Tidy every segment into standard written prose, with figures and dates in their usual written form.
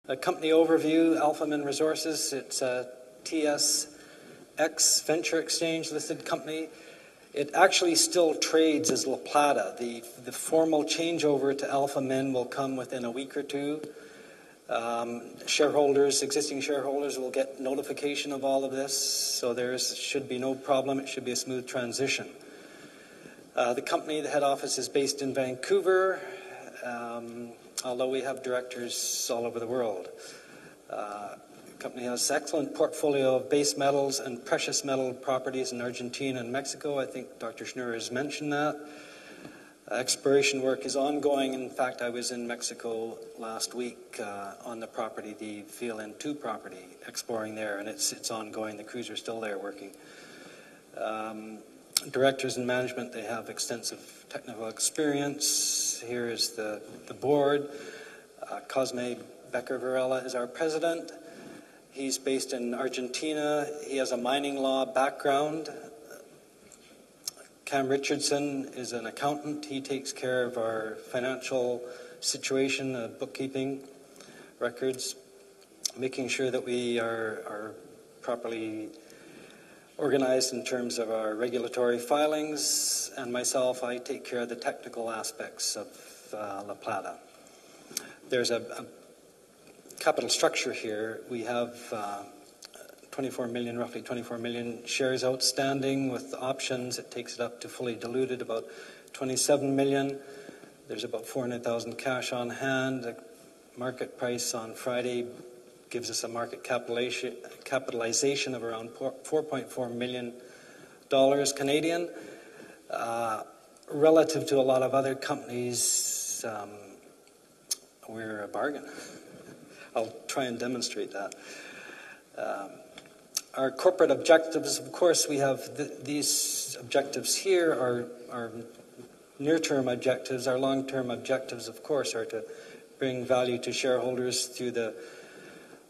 A company overview, Alphamin Resources. It's a TSX Venture Exchange listed company. It actually still trades as La Plata. The formal changeover to Alphamin will come within a week or two. Existing shareholders will get notification of all of this, so there should be no problem. It should be a smooth transition. The company, the head office is based in Vancouver, although we have directors all over the world. The company has an excellent portfolio of base metals and precious metal properties in Argentina and Mexico. I think Dr. Schnurr has mentioned that. Exploration work is ongoing. In fact, I was in Mexico last week on the property, the VLN2 property, exploring there, and it's ongoing. The crews are still there working. Directors and management, they have extensive technical experience. Here is the board. Cosme Becker-Varela is our president. He's based in Argentina. He has a mining law background. Cam Richardson is an accountant. He takes care of our financial situation, bookkeeping, records, making sure that we are properly organized in terms of our regulatory filings. And myself, I take care of the technical aspects of La Plata. There's a capital structure here. We have roughly 24 million shares outstanding with options. It takes it up to fully diluted about 27 million. There's about 400,000 cash on hand. The market price on Friday gives us a market capitalization of around $4.4 million Canadian. Relative to a lot of other companies, we're a bargain. I'll try and demonstrate that. Our corporate objectives, of course, we have these objectives here are near-term objectives. Our long-term objectives, of course, are to bring value to shareholders through the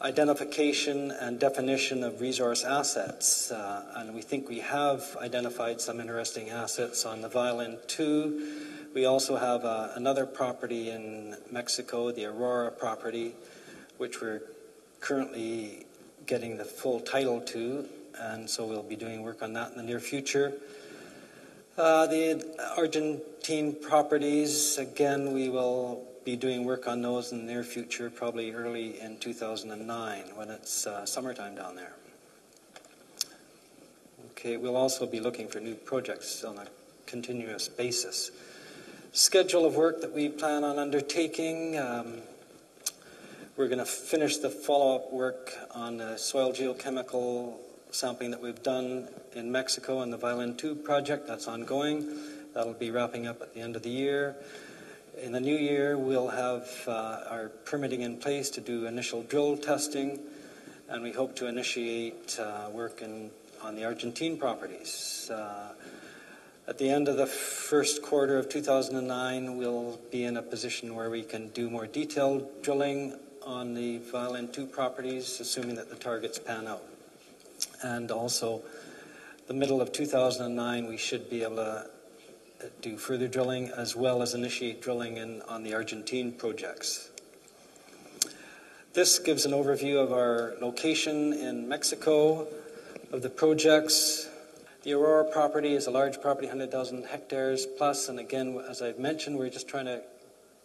identification and definition of resource assets. And we think we have identified some interesting assets on the VLN2. We also have another property in Mexico, the Aurora property, which we're currently getting the full title to, and so we'll be doing work on that in the near future. The Argentine properties, again, we will be doing work on those in the near future, probably early in 2009 when it's summertime down there. Okay, we'll also be looking for new projects on a continuous basis. Schedule of work that we plan on undertaking. We're going to finish the follow-up work on the soil geochemical sampling that we've done in Mexico on the VLN2 project. That's ongoing. That'll be wrapping up at the end of the year. In the new year, we'll have our permitting in place to do initial drill testing, and we hope to initiate work on the Argentine properties. At the end of the first quarter of 2009, we'll be in a position where we can do more detailed drilling on the VLN2 properties, assuming that the targets pan out. And also, the middle of 2009, we should be able to do further drilling as well as initiate drilling on the Argentine projects. This gives an overview of our location in Mexico, of the projects. The Aurora property is a large property, 100,000 hectares plus, and again, as I've mentioned, we're just trying to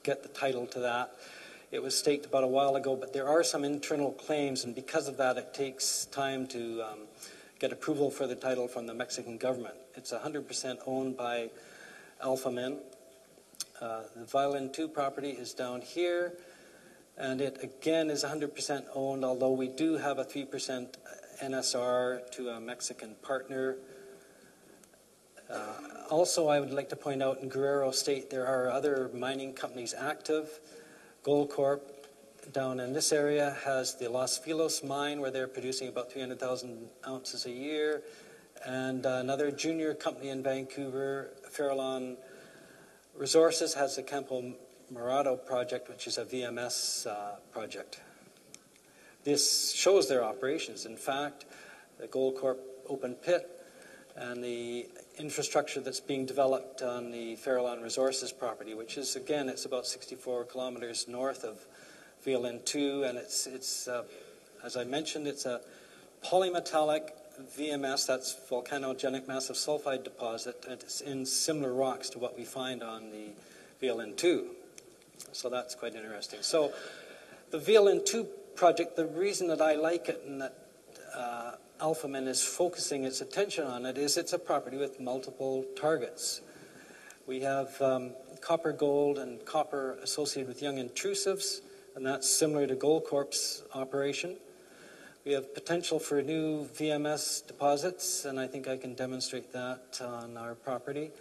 get the title to that. It was staked about a while ago, but there are some internal claims, and because of that, it takes time to get approval for the title from the Mexican government. It's 100% owned by Alphamin. The VLN2 property is down here, and it again is 100% owned, although we do have a 3% NSR to a Mexican partner. Also, I would like to point out in Guerrero State, there are other mining companies active. Goldcorp down in this area has the Los Filos mine where they're producing about 300,000 ounces a year. And another junior company in Vancouver, Farallon Resources, has the Campo Morado project, which is a VMS project. This shows their operations. In fact, the Goldcorp open pit and the infrastructure that's being developed on the Farallon Resources property, which is, again, it's about 64 kilometers north of VLN2, and it's as I mentioned, it's a polymetallic VMS, that's volcanogenic massive sulfide deposit, and it's in similar rocks to what we find on the VLN2. So that's quite interesting. So the VLN2 project, the reason that I like it and that Alphamin is focusing its attention on it is it's a property with multiple targets. We have copper, gold, and copper associated with young intrusives, and that's similar to Goldcorp's operation. We have potential for new VMS deposits, and I think I can demonstrate that on our property.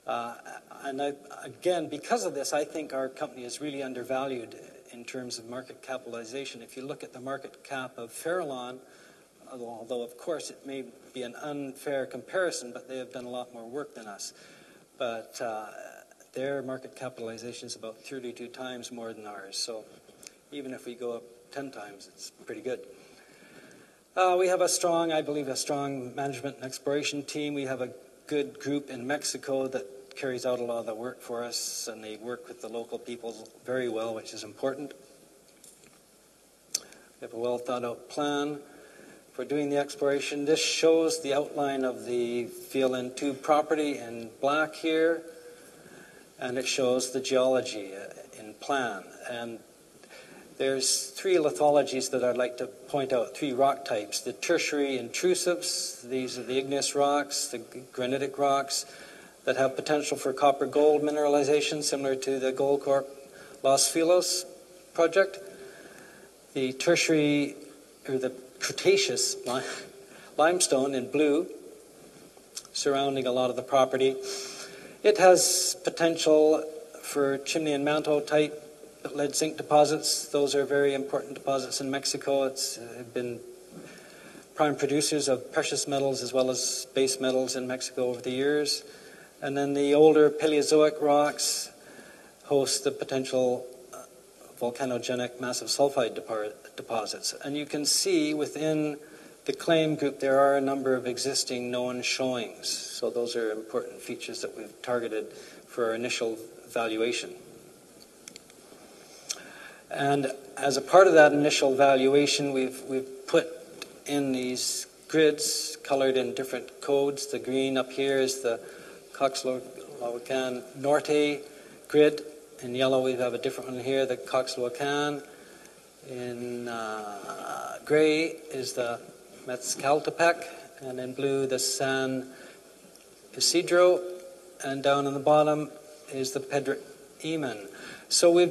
Again, because of this, I think our company is really undervalued in terms of market capitalization. If you look at the market cap of Farallon, although of course it may be an unfair comparison, but they have done a lot more work than us. But their market capitalization is about 32 times more than ours. So even if we go up 10 times, it's pretty good. We have I believe, a strong management and exploration team. We have a good group in Mexico that carries out a lot of the work for us, and they work with the local people very well, which is important. We have a well thought out plan for doing the exploration. This shows the outline of the VLN2 property in black here, and it shows the geology in plan. And there's three lithologies that I'd like to point out, three rock types. The tertiary intrusives, these are the igneous rocks, the granitic rocks that have potential for copper-gold mineralization, similar to the Goldcorp Los Filos project. The tertiary, or the Cretaceous limestone in blue, surrounding a lot of the property. It has potential for chimney and manto type lead zinc deposits. Those are very important deposits in Mexico. It's been prime producers of precious metals as well as base metals in Mexico over the years. And then the older Paleozoic rocks host the potential volcanogenic massive sulfide deposits. And you can see within the claim group there are a number of existing known showings. So those are important features that we've targeted for our initial valuation. And as a part of that initial valuation, we've put in these grids colored in different codes. The green up here is the Coxloacan Norte grid. In yellow, we have a different one here, the Coxloacan. In gray is the Mezcaltepec, and in blue, the San Isidro. And down on the bottom is the Pedro Iman. So we've